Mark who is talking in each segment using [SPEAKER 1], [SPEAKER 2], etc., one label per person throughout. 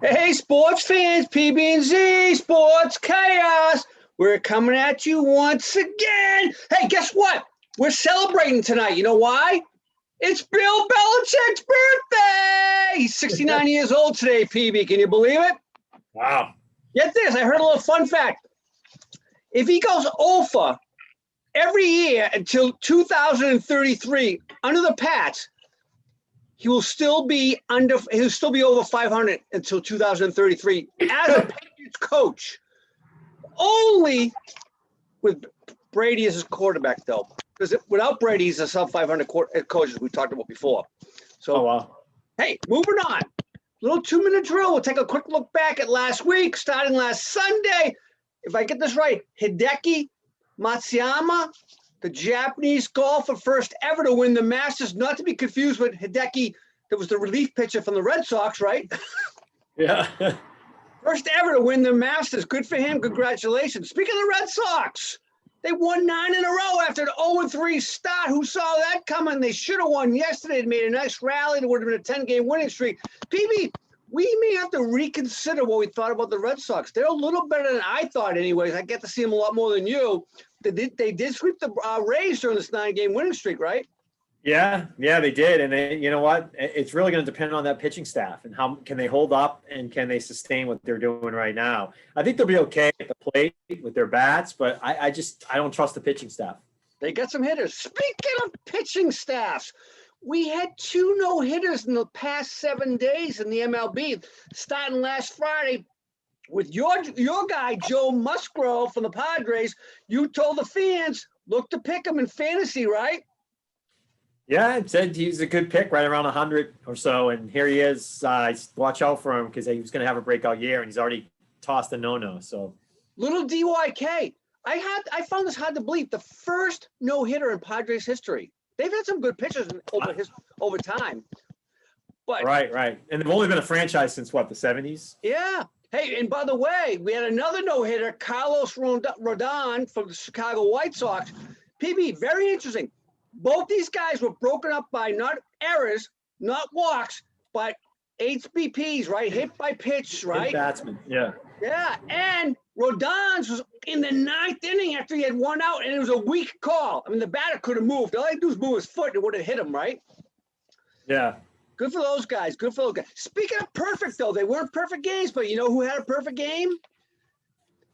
[SPEAKER 1] Hey, sports fans, PB&Z, Sports Chaos. We're coming at you once again. Hey, guess what? We're celebrating tonight. You know why? It's Bill Belichick's birthday. He's 69 years old today, PB. Can you believe it?
[SPEAKER 2] Wow.
[SPEAKER 1] Get this. I heard a little fun fact. If he goes over every year until 2033 under the Pats, he'll still be over 500 until 2033 as a Patriots coach. Only with Brady as his quarterback, though, because without Brady, he's a sub 500 coach, as we talked about before. So,
[SPEAKER 2] wow.
[SPEAKER 1] Hey, moving on. Little 2-minute drill. We'll take a quick look back at last week, starting last Sunday. If I get this right, Hideki Matsuyama, the Japanese golfer, first ever to win the Masters, not to be confused with Hideki, that was the relief pitcher from the Red Sox, right?
[SPEAKER 2] Yeah.
[SPEAKER 1] First ever to win the Masters. Good for him. Congratulations. Speaking of the Red Sox, they won 9 in a row after an 0-3 start. Who saw that coming? They should have won yesterday. They made a nice rally. It would have been a 10-game winning streak. PB, we may have to reconsider what we thought about the Red Sox. They're a little better than I thought anyways. I get to see them a lot more than you. They did sweep the Rays during this 9-game winning streak, right?
[SPEAKER 2] Yeah, they did. And you know what? It's really going to depend on that pitching staff and how can they hold up and can they sustain what they're doing right now. I think they'll be okay at the plate with their bats, but I don't trust the pitching staff.
[SPEAKER 1] They got some hitters. Speaking of pitching staffs, we had 2 no-hitters in the past 7 days in the MLB, starting last Friday with your guy, Joe Musgrove from the Padres. You told the fans, look to pick him in fantasy, right?
[SPEAKER 2] Yeah, it said he's a good pick, right around 100 or so. And here he is. Watch out for him because he was going to have a breakout year, and he's already tossed a no-no. So
[SPEAKER 1] little DYK. I found this hard to believe. The first no-hitter in Padres history. They've had some good pitchers over time. But
[SPEAKER 2] right. And they've only been a franchise since, what, the 70s?
[SPEAKER 1] Yeah. Hey, and by the way, we had another no-hitter, Carlos Rodon from the Chicago White Sox. PB, very interesting. Both these guys were broken up by not errors, not walks, but HBPs, right? Hit by pitch, right?
[SPEAKER 2] Hit batsman, yeah.
[SPEAKER 1] Yeah, and Rodon's was in the 9th inning after he had 1 out, and it was a weak call. I mean, the batter could have moved. All he had to do was move his foot, and it would have hit him, right?
[SPEAKER 2] Yeah.
[SPEAKER 1] Good for those guys. Good for those guys. Speaking of perfect, though, they weren't perfect games, but you know who had a perfect game?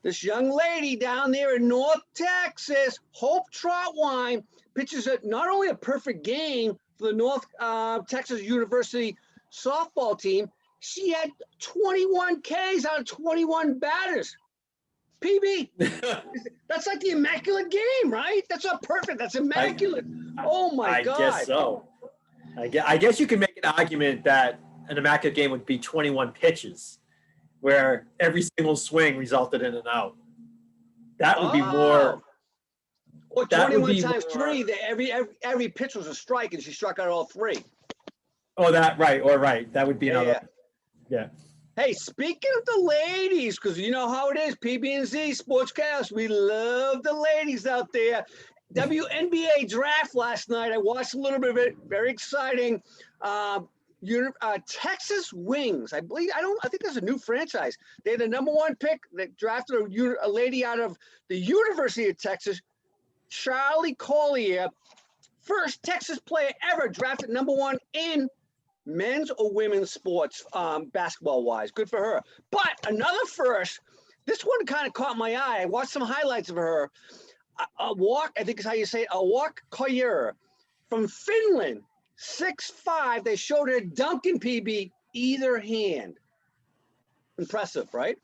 [SPEAKER 1] This young lady down there in North Texas, Hope Trotwine, pitches not only a perfect game for the North Texas University softball team, she had 21 Ks out of 21 batters. PB, that's like the immaculate game, right? That's not perfect. That's immaculate. Oh, my God.
[SPEAKER 2] I guess so. I guess you can make an argument that an immaculate game would be 21 pitches, where every single swing resulted in an out. That would be more.
[SPEAKER 1] Or 21 times 3. Every pitch was a strike, and she struck out all 3.
[SPEAKER 2] Oh, that right. Or right. That would be another. Yeah.
[SPEAKER 1] Hey, speaking of the ladies, because you know how it is, PB&Z, Sports Chaos, we love the ladies out there. Wnba Draft last night. I watched a little bit of it. Very exciting. Texas Wings. I think there's a new franchise. They had the #1 pick. They drafted a lady out of the University of Texas, Charlie Collier, first Texas player ever drafted #1 in men's or women's sports, basketball-wise. Good for her. But another first, this one kind of caught my eye. I watched some highlights of her. I think is how you say it, Awhile Collier from Finland, 6'5". They showed her dunking, PB, either hand. Impressive, right?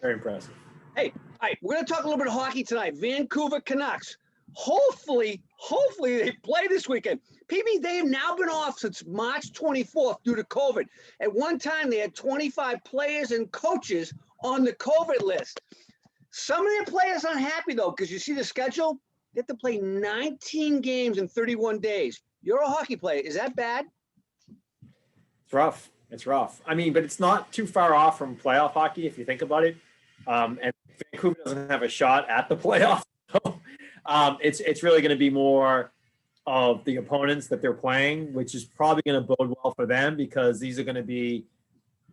[SPEAKER 2] Very impressive.
[SPEAKER 1] Hey, all right, we're going to talk a little bit of hockey tonight. Vancouver Canucks. Hopefully they play this weekend. PB, they have now been off since March 24th due to COVID. At one time, they had 25 players and coaches on the COVID list. Some of their players aren't happy, though, because you see the schedule? They have to play 19 games in 31 days. You're a hockey player. Is that bad?
[SPEAKER 2] It's rough. I mean, but it's not too far off from playoff hockey if you think about it. And Vancouver doesn't have a shot at the playoffs. So, it's really going to be more of the opponents that they're playing, which is probably going to bode well for them because these are going to be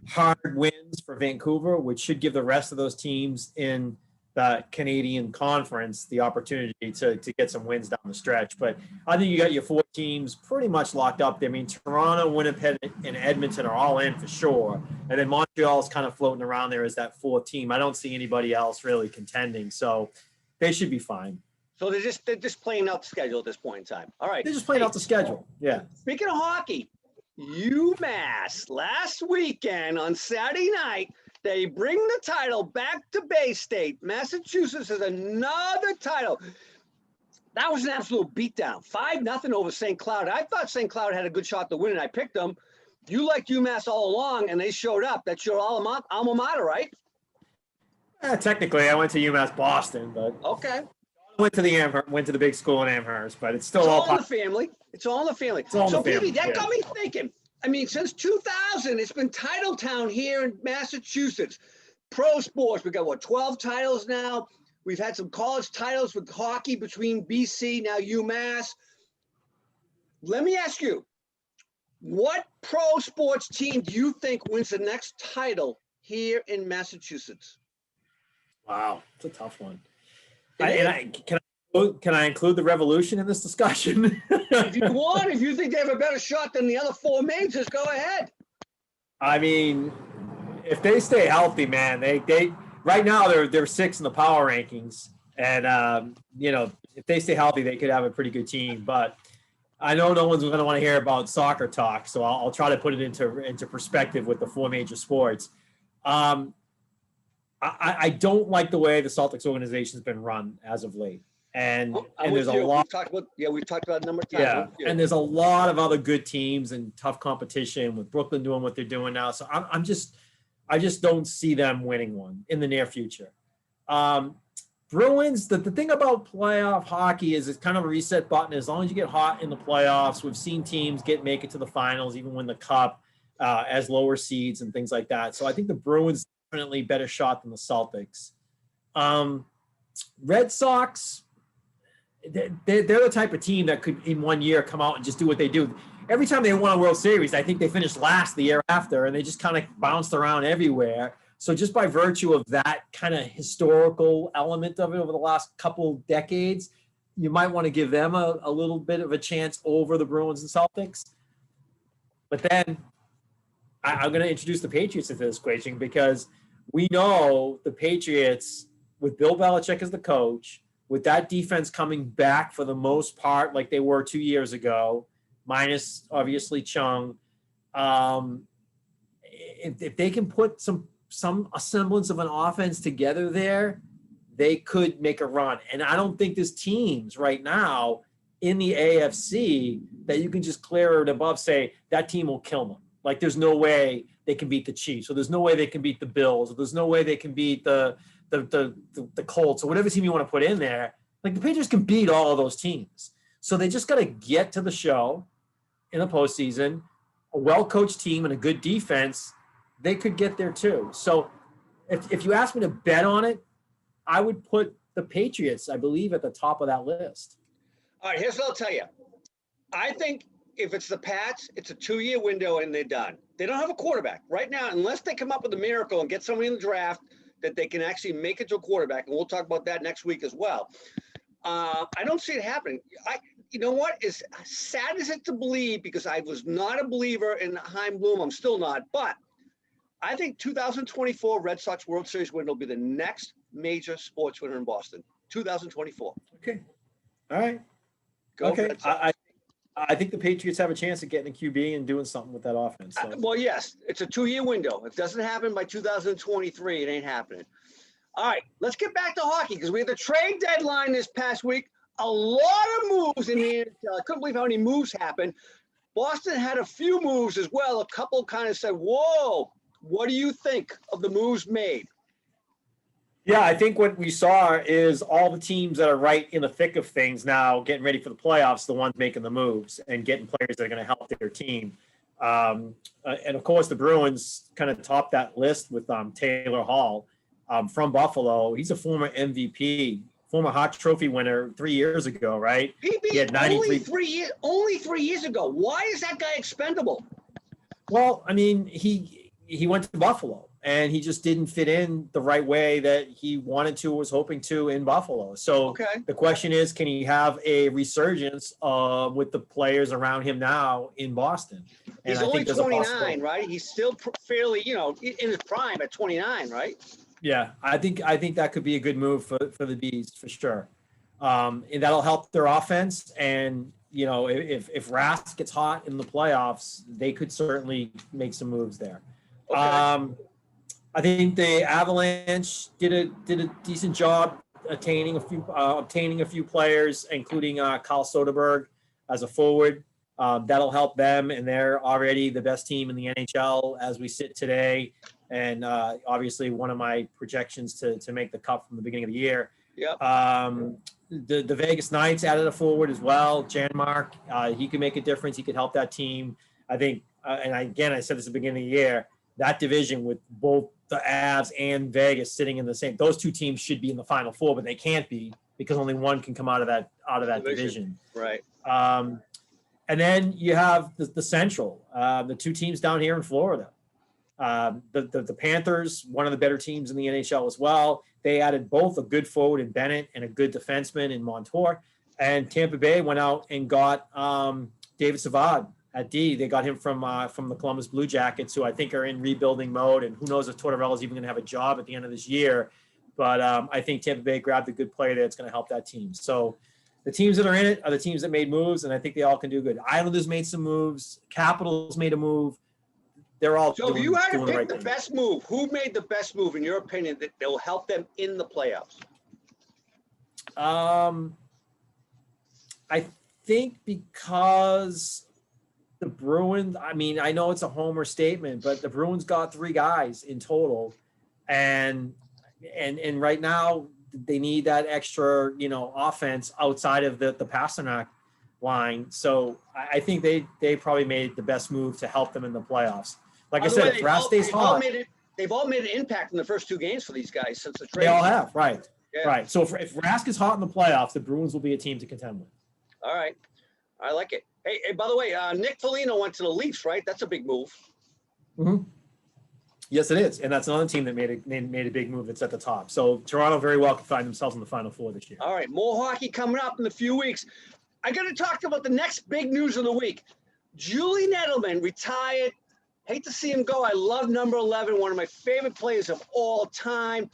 [SPEAKER 2] hard wins for Vancouver, which should give the rest of those teams in the Canadian Conference the opportunity to get some wins down the stretch. But I think you got your 4 teams pretty much locked up there. I mean, Toronto, Winnipeg, and Edmonton are all in for sure. And then Montreal's kind of floating around there as that 4th team. I don't see anybody else really contending. So they should be fine.
[SPEAKER 1] So they're just playing out the schedule at this point in time. All right.
[SPEAKER 2] They're just playing out the schedule. Yeah.
[SPEAKER 1] Speaking of hockey, UMass last weekend on Saturday night, they bring the title back to Bay State. Massachusetts has another title. That was an absolute beatdown. 5-0 over St. Cloud. I thought St. Cloud had a good shot to win, and I picked them. You liked UMass all along, and they showed up. That's your alma mater, right?
[SPEAKER 2] Technically, I went to UMass Boston, but
[SPEAKER 1] okay.
[SPEAKER 2] Went to the big school in Amherst, but it's still
[SPEAKER 1] all in the family. It's all in the family. So, baby, that got me thinking. I mean, since 2000, it's been Title Town here in Massachusetts. Pro sports, we got 12 titles now. We've had some college titles with hockey between BC, now UMass. Let me ask you, what pro sports team do you think wins the next title here in Massachusetts?
[SPEAKER 2] Wow, it's a tough one. Can I include the Revolution in this discussion?
[SPEAKER 1] If you want, if you think they have a better shot than the other 4 majors, go ahead.
[SPEAKER 2] I mean, if they stay healthy, man, they right now they're 6th in the power rankings, and if they stay healthy, they could have a pretty good team. But I know no one's going to want to hear about soccer talk, so I'll try to put it into perspective with the 4 major sports. I don't like the way the Celtics organization has been run as of late. And there's a lot.
[SPEAKER 1] We've talked about a number of times.
[SPEAKER 2] Yeah, and there's a lot of other good teams and tough competition with Brooklyn doing what they're doing now. So I just don't see them winning one in the near future. Bruins, the thing about playoff hockey is it's kind of a reset button. As long as you get hot in the playoffs, we've seen teams make it to the finals, even win the cup as lower seeds and things like that. So I think the Bruins definitely better shot than the Celtics. Red Sox, they're the type of team that could in 1 year come out and just do what they do. Every time they won a World Series, I think they finished last the year after, and they just kind of bounced around everywhere. So just by virtue of that kind of historical element of it over the last couple decades, you might want to give them a little bit of a chance over the Bruins and Celtics. But then I'm going to introduce the Patriots into this equation because we know the Patriots, with Bill Belichick as the coach, with that defense coming back for the most part like they were 2 years ago, minus obviously Chung, if they can put some semblance of an offense together there, they could make a run. And I don't think there's teams right now in the AFC that you can just clear it above, say that team will kill them. Like there's no way they can beat the Chiefs, or there's no way they can beat the Bills, or there's no way they can beat the Colts, or whatever team you want to put in there. Like the Patriots can beat all of those teams. So they just got to get to the show in the postseason. A well-coached team and a good defense, they could get there too. So if you ask me to bet on it, I would put the Patriots, I believe, at the top of that list.
[SPEAKER 1] All right, here's what I'll tell you. I think if it's the Pats, it's a 2-year window and they're done. They don't have a quarterback right now, unless they come up with a miracle and get somebody in the draft that they can actually make it to a quarterback. And we'll talk about that next week as well. I don't see it happening. You know what? As sad as it to believe, because I was not a believer in Chaim Bloom, I'm still not, but I think 2024 Red Sox World Series win will be the next major sports winner in Boston. 2024.
[SPEAKER 2] Okay. All right.
[SPEAKER 1] Go
[SPEAKER 2] okay.
[SPEAKER 1] Red Sox.
[SPEAKER 2] I think the Patriots have a chance of getting a QB and doing something with that offense. So.
[SPEAKER 1] Well, yes, it's a 2-year window. If it doesn't happen by 2023, it ain't happening. All right, let's get back to hockey because we had the trade deadline this past week. A lot of moves in the NHL. I couldn't believe how many moves happened. Boston had a few moves as well. A couple kind of said, whoa, what do you think of the moves made?
[SPEAKER 2] Yeah, I think what we saw is all the teams that are right in the thick of things now, getting ready for the playoffs, the ones making the moves and getting players that are going to help their team. And of course, the Bruins kind of topped that list with Taylor Hall from Buffalo. He's a former MVP, former Hart Trophy winner 3 years ago, right?
[SPEAKER 1] He had 93 only 3 years ago. Why is that guy expendable?
[SPEAKER 2] Well, I mean, he went to Buffalo, and he just didn't fit in the right way that he wanted to, was hoping to in Buffalo. So the question is, can he have a resurgence with the players around him now in Boston? And
[SPEAKER 1] he's only 29, right? He's still fairly, in his prime at 29, right?
[SPEAKER 2] Yeah, I think that could be a good move for the Bees for sure. And that'll help their offense. And, if Rask gets hot in the playoffs, they could certainly make some moves there. Okay. I think the Avalanche did a decent job obtaining a few players, including Kyle Soderberg as a forward. That'll help them, and they're already the best team in the NHL as we sit today. And obviously one of my projections to make the cup from the beginning of the year.
[SPEAKER 1] Yep.
[SPEAKER 2] The Vegas Knights added a forward as well, Janmark. He could make a difference. He could help that team. I think, I said this at the beginning of the year, that division with both the Avs and Vegas sitting in the same, those two teams should be in the Final Four, but they can't be because only one can come out of that division.
[SPEAKER 1] Right.
[SPEAKER 2] And then you have the Central, the two teams down here in Florida. The Panthers, one of the better teams in the NHL as well. They added both a good forward in Bennett and a good defenseman in Montour. And Tampa Bay went out and got David Savard at D. They got him from the Columbus Blue Jackets, who I think are in rebuilding mode. And who knows if Tortorella's even going to have a job at the end of this year. But I think Tampa Bay grabbed a good player that's going to help that team. So the teams that are in it are the teams that made moves, and I think they all can do good. Islanders made some moves. Capitals made a move. They're all
[SPEAKER 1] so
[SPEAKER 2] doing,
[SPEAKER 1] if you had to
[SPEAKER 2] pick
[SPEAKER 1] pick the best move, who made the best move in your opinion that will help them in the playoffs?
[SPEAKER 2] I think because the Bruins, I know it's a homer statement, but the Bruins got 3 guys in total, and right now they need that extra, offense outside of the Pasternak line. So I think they probably made the best move to help them in the playoffs. Like I said, if Rask stays hot,
[SPEAKER 1] they've all made an impact in the first 2 games for these guys since the trade.
[SPEAKER 2] They all have, right?
[SPEAKER 1] Yeah.
[SPEAKER 2] Right. So if Rask is hot in the playoffs, the Bruins will be a team to contend with.
[SPEAKER 1] All right, I like it. Hey, by the way, Nick Foligno went to the Leafs, right? That's a big move.
[SPEAKER 2] Mm-hmm. Yes, it is, and that's another team that made a big move that's at the top. So Toronto very well could find themselves in the Final Four this year.
[SPEAKER 1] All right, more hockey coming up in a few weeks. I got to talk about the next big news of the week. Julian Edelman retired. Hate to see him go. I love number 11, one of my favorite players of all time.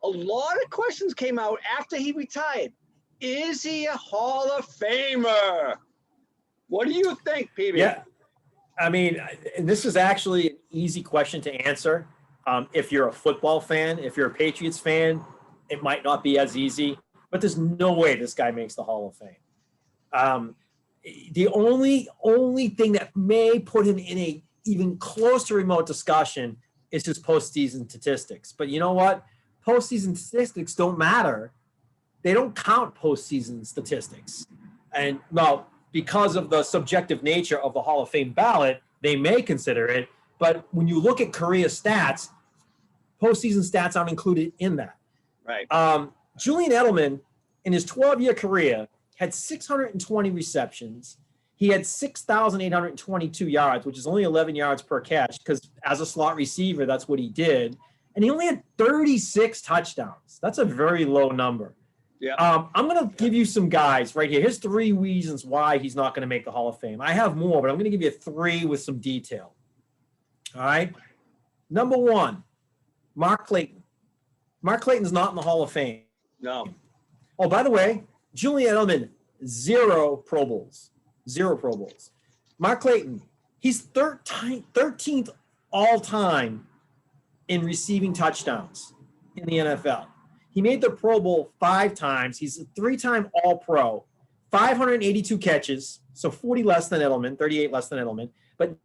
[SPEAKER 1] A lot of questions came out after he retired. Is he a Hall of Famer? What do you think, PB?
[SPEAKER 2] Yeah, and this is actually an easy question to answer. If you're a football fan, if you're a Patriots fan, it might not be as easy, but there's no way this guy makes the Hall of Fame. The only thing that may put him in a even close to remote discussion is his postseason statistics. But you know what? Postseason statistics don't matter. They don't count postseason statistics. And well, because of the subjective nature of the Hall of Fame ballot, they may consider it. But when you look at career stats, postseason stats aren't included in that.
[SPEAKER 1] Right.
[SPEAKER 2] Julian Edelman, in his 12-year career, had 620 receptions. He had 6,822 yards, which is only 11 yards per catch, because as a slot receiver, that's what he did. And he only had 36 touchdowns. That's a very low number.
[SPEAKER 1] Yeah.
[SPEAKER 2] I'm going to give you some guys right here. Here's 3 reasons why he's not going to make the Hall of Fame. I have more, but I'm going to give you 3 with some detail. All right. Number 1, Mark Clayton. Mark Clayton's not in the Hall of Fame.
[SPEAKER 1] No.
[SPEAKER 2] Oh, by the way, Julian Edelman, 0 Pro Bowls. 0 Pro Bowls. Mark Clayton, he's 13th all-time in receiving touchdowns in the NFL. He made the Pro Bowl 5 times. He's a 3-time All-Pro, 582 catches, so 40 less than Edelman, 38 less than Edelman, but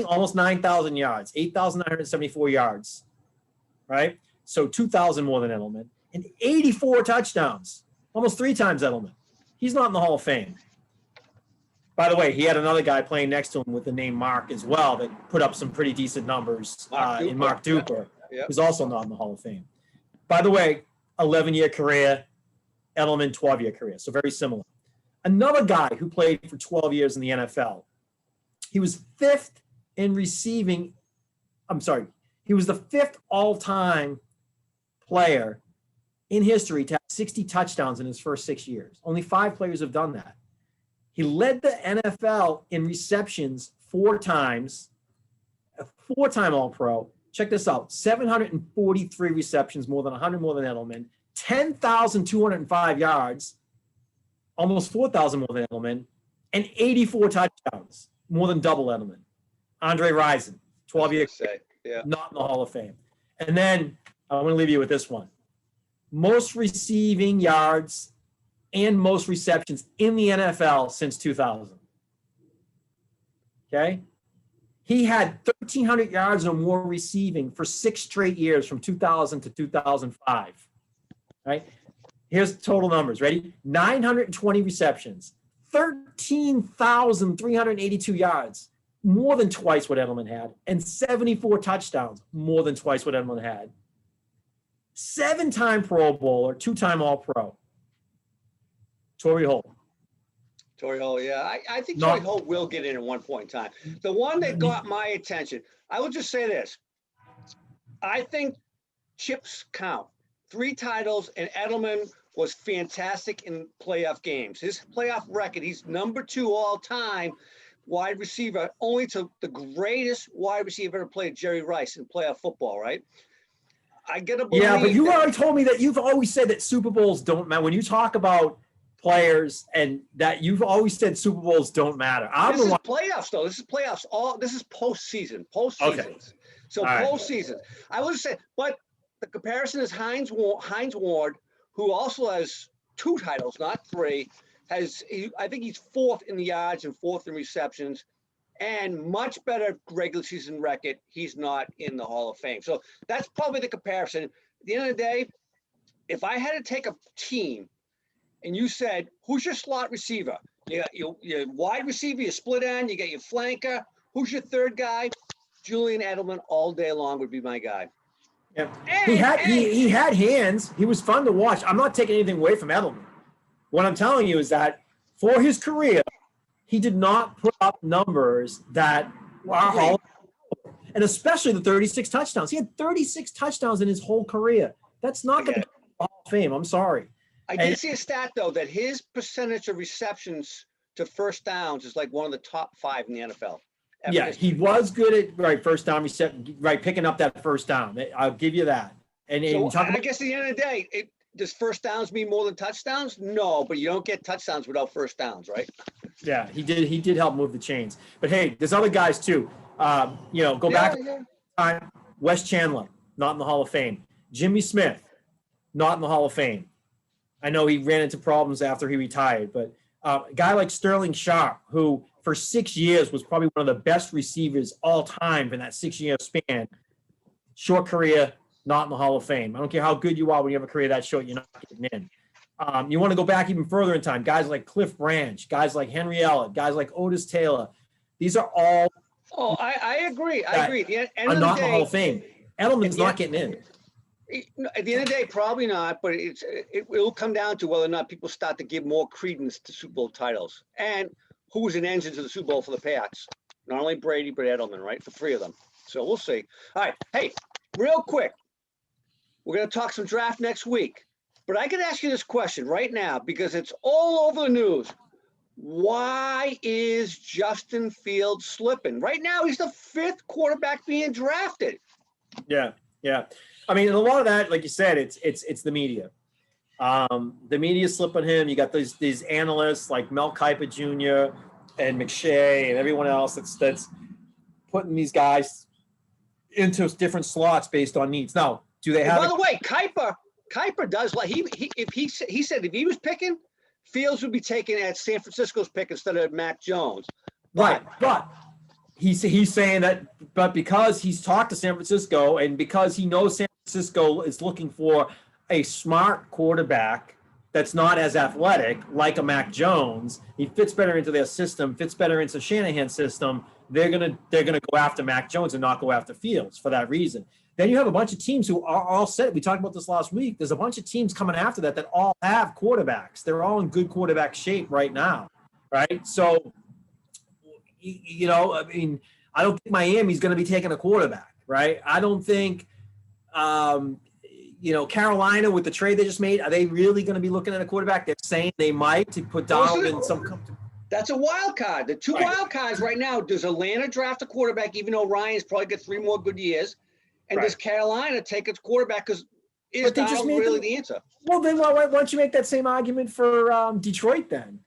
[SPEAKER 2] almost 9,000 yards, 8,974 yards, right? So 2,000 more than Edelman, and 84 touchdowns, almost 3 times Edelman. He's not in the Hall of Fame. By the way, he had another guy playing next to him with the name Mark as well that put up some pretty decent numbers in Mark Duper, who's also not in the Hall of Fame. By the way, 11-year career, Edelman 12-year career, so very similar. Another guy who played for 12 years in the NFL, he was 5th in receiving.
[SPEAKER 3] He was the 5th all-time player in history to have 60 touchdowns in his first 6 years. Only 5 players have done that. He led the NFL in receptions 4 times, a 4-time All-Pro. Check this out, 743 receptions, more than 100 more than Edelman, 10,205 yards, almost 4,000 more than Edelman, and 84 touchdowns, more than double Edelman. Andre Rison, 12 years, not in the Hall of Fame. And then I want to leave you with this one. Most receiving yards and most receptions in the NFL since 2000. Okay? He had 1,300 yards or more receiving for 6 straight years from 2000 to 2005. Right? Here's total numbers. Ready? 920 receptions, 13,382 yards, more than twice what Edelman had, and 74 touchdowns, more than twice what Edelman had. 7-time Pro Bowler, 2-time All-Pro. Torrey Holt.
[SPEAKER 1] Torrey Holt, yeah. I think Torrey Holt will get in at one point in time. The one that got my attention, I will just say this. I think chips count. 3 titles, and Edelman was fantastic in playoff games. His playoff record, he's number 2 all-time wide receiver, only to the greatest wide receiver ever played, Jerry Rice, in playoff football, right? I get a believe.
[SPEAKER 3] Yeah, but you already told me that you've always said that Super Bowls don't matter. When you talk about players and that you've always said Super Bowls don't matter.
[SPEAKER 1] This is playoffs, though. This is playoffs. This is postseason.
[SPEAKER 3] Okay.
[SPEAKER 1] So postseason. I would say, but the comparison is Hines Ward, who also has 2 titles, not 3. I think he's 4th in the yards and 4th in receptions, and much better regular season record. He's not in the Hall of Fame. So that's probably the comparison. At the end of the day, if I had to take a team and you said, who's your slot receiver? You got your wide receiver, your split end, you got your flanker. Who's your 3rd guy? Julian Edelman all day long would be my guy.
[SPEAKER 3] Yeah. He had hands. He was fun to watch. I'm not taking anything away from Edelman. What I'm telling you is that for his career, he did not put up numbers that are and especially the 36 touchdowns. He had 36 touchdowns in his whole career. That's not going to be Hall of Fame. I'm sorry.
[SPEAKER 1] I did see a stat, though, that his percentage of receptions to first downs is like one of the top 5 in the NFL.
[SPEAKER 3] Yeah, he was good at first down reception, picking up that first down. I'll give you that. And
[SPEAKER 1] so I guess at the end of the day, does first downs mean more than touchdowns? No, but you don't get touchdowns without first downs, right?
[SPEAKER 3] Yeah, he did help move the chains. But hey, there's other guys too. Go back time. Wes Chandler, not in the Hall of Fame. Jimmy Smith, not in the Hall of Fame. I know he ran into problems after he retired, but a guy like Sterling Sharp, who for 6 years was probably one of the best receivers all time in that 6-year span. Short career, not in the Hall of Fame. I don't care how good you are when you have a career that short, you're not getting in. You want to go back even further in time, guys like Cliff Branch, guys like Henry Ellett, guys like Otis Taylor. These are all.
[SPEAKER 1] Oh, I agree. I agree.
[SPEAKER 3] Are not in the Hall of Fame. Edelman's not getting in.
[SPEAKER 1] At the end of the day, probably not, but it will come down to whether or not people start to give more credence to Super Bowl titles and who was an engine to the Super Bowl for the Pats. Not only Brady, but Edelman, right? For 3 of them. So we'll see. All right. Hey, real quick, we're going to talk some draft next week, but I could ask you this question right now because it's all over the news. Why is Justin Fields slipping? Right now, he's the 5th quarterback being drafted.
[SPEAKER 3] Yeah. I mean, a lot of that, like you said, it's the media. The media slipping him. You got these analysts like Mel Kiper Jr. and McShay and everyone else that's putting these guys into different slots based on needs. Now, do they have?
[SPEAKER 1] By the way, Kiper does like he said if he was picking, Fields would be taken at San Francisco's pick instead of Mac Jones.
[SPEAKER 3] Right, but he's saying that, but because he's talked to San Francisco and because he knows San Francisco is looking for a smart quarterback that's not as athletic like a Mac Jones, he fits better into their system, fits better into Shanahan's system. They're gonna go after Mac Jones and not go after Fields for that reason. Then you have a bunch of teams who are all set. We talked about this last week. There's a bunch of teams coming after that all have quarterbacks. They're all in good quarterback shape right now, right? So, I mean, I don't think Miami's going to be taking a quarterback, right? I don't think, Carolina with the trade they just made, are they really going to be looking at a quarterback? They're saying they might to put Donald in some.
[SPEAKER 1] That's a wild card. The two wild cards right now, does Atlanta draft a quarterback, even though Ryan's probably got 3 more good years? And does Carolina take its quarterback? Because is Donald really the answer?
[SPEAKER 3] Well, then why don't you make that same argument for Detroit then?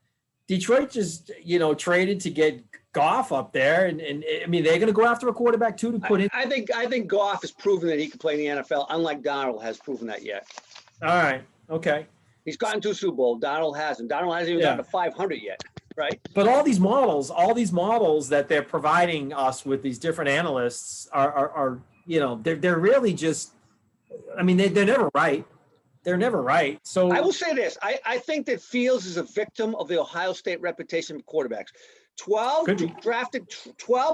[SPEAKER 3] Detroit just, traded to get Goff up there. And I mean, they're going to go after a quarterback too to put in.
[SPEAKER 1] I think Goff has proven that he can play in the NFL, unlike Donald has proven that yet.
[SPEAKER 3] All right. Okay.
[SPEAKER 1] He's gotten to a Super Bowl. Donald hasn't. Donald hasn't even gotten to 500 yet. Right.
[SPEAKER 3] But all these models that they're providing us with, these different analysts are they're really just, I mean, they're never right. They're never right. So
[SPEAKER 1] I will say this. I think that Fields is a victim of the Ohio State reputation of quarterbacks. 12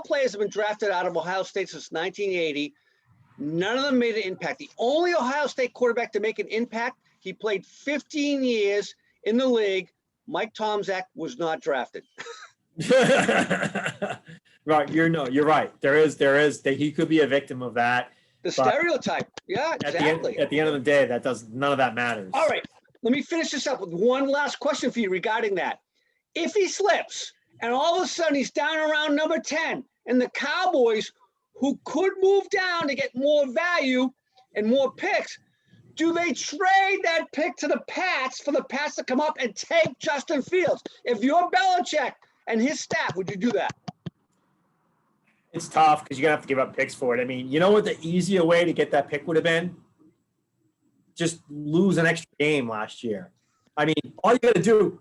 [SPEAKER 1] players have been drafted out of Ohio State since 1980. None of them made an impact. The only Ohio State quarterback to make an impact, he played 15 years in the league. Mike Tomczak was not drafted.
[SPEAKER 3] Right. You're right. He could be a victim of that.
[SPEAKER 1] The stereotype. Yeah, exactly.
[SPEAKER 3] At the end of the day, none of that matters.
[SPEAKER 1] All right. Let me finish this up with one last question for you regarding that. If he slips and all of a sudden he's down around number 10 and the Cowboys, who could move down to get more value and more picks, do they trade that pick to the Pats for the Pats to come up and take Justin Fields? If you're Belichick and his staff, would you do that?
[SPEAKER 3] It's tough because you're going to have to give up picks for it. I mean, you know what the easier way to get that pick would have been? Just lose an extra game last year. I mean, all you got to do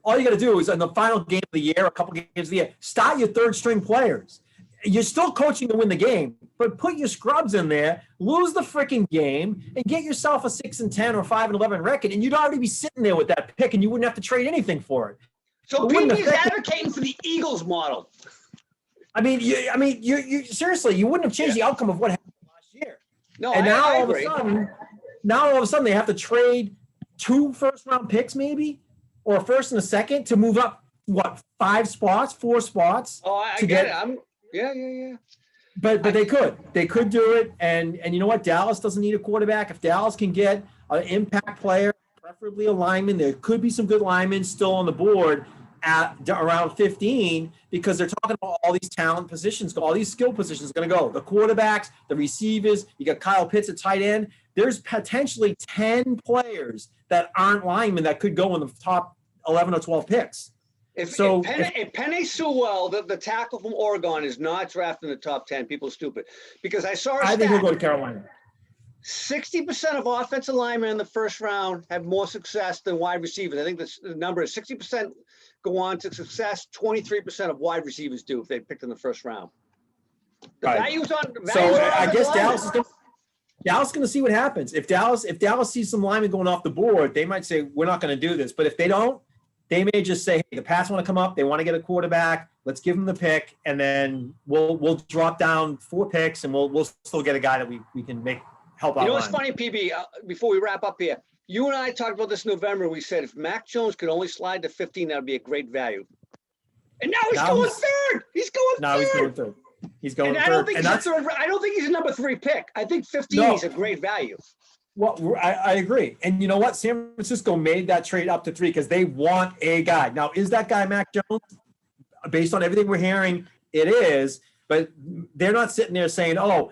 [SPEAKER 3] is in the final game of the year, a couple games of the year, start your third string players. You're still coaching to win the game, but put your scrubs in there, lose the freaking game, and get yourself a 6-10 or 5-11 record, and you'd already be sitting there with that pick, and you wouldn't have to trade anything for it.
[SPEAKER 1] So PB is advocating for the Eagles model.
[SPEAKER 3] I mean, you seriously, you wouldn't have changed the outcome of what happened last year.
[SPEAKER 1] No,
[SPEAKER 3] and
[SPEAKER 1] I agree.
[SPEAKER 3] Now all of a sudden they have to trade 2 first-round picks, maybe, or a first and a second to move up. What, 4 spots?
[SPEAKER 1] Oh, I get it. Yeah.
[SPEAKER 3] But they could do it, and you know what? Dallas doesn't need a quarterback. If Dallas can get an impact player, preferably a lineman, there could be some good linemen still on the board at around 15, because they're talking about all these talent positions, all these skill positions are going to go. The quarterbacks, the receivers, you got Kyle Pitts at tight end. There's potentially 10 players that aren't linemen that could go in the top 11 or 12 picks.
[SPEAKER 1] If Penei Sewell, the tackle from Oregon, is not drafted in the top 10, people are stupid. Because I saw
[SPEAKER 3] I think he'll go to Carolina.
[SPEAKER 1] 60% of offensive linemen in the first round have more success than wide receivers. I think the number is 60% go on to success. 23% of wide receivers do if they picked in the first round. I
[SPEAKER 3] guess Dallas is going to see what happens. If Dallas sees some linemen going off the board, they might say, we're not going to do this. But if they don't, they may just say, hey, the Pats want to come up. They want to get a quarterback. Let's give them the pick, and then we'll drop down 4 picks, and we'll still get a guy that we can help out.
[SPEAKER 1] You know what's funny, PB? Before we wrap up here, you and I talked about this in November. We said if Mac Jones could only slide to 15, that would be a great value. And now he's going third. He's going third.
[SPEAKER 3] He's going third.
[SPEAKER 1] I don't think he's a number 3 pick. I think 15 is a great value.
[SPEAKER 3] Well, I agree. And you know what? San Francisco made that trade up to 3 because they want a guy. Now, is that guy Mac Jones? Based on everything we're hearing, it is. But they're not sitting there saying, oh,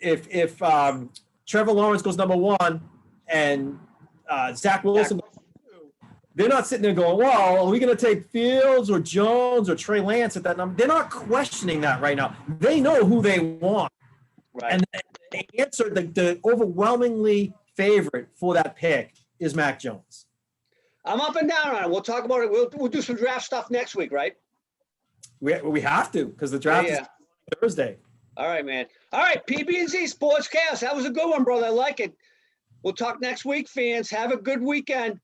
[SPEAKER 3] if Trevor Lawrence goes number 1 and Zach Wilson goes number 2, they're not sitting there going, well, are we going to take Fields or Jones or Trey Lance at that number? They're not questioning that right now. They know who they want.
[SPEAKER 1] Right.
[SPEAKER 3] And the answer, the overwhelmingly favorite for that pick is Mac Jones.
[SPEAKER 1] I'm up and down on it. We'll talk about it. We'll do some draft stuff next week, right?
[SPEAKER 3] We have to, because the draft is Thursday.
[SPEAKER 1] All right, man. All right, PB&Z Sports Chaos. That was a good one, brother. I like it. We'll talk next week, fans. Have a good weekend.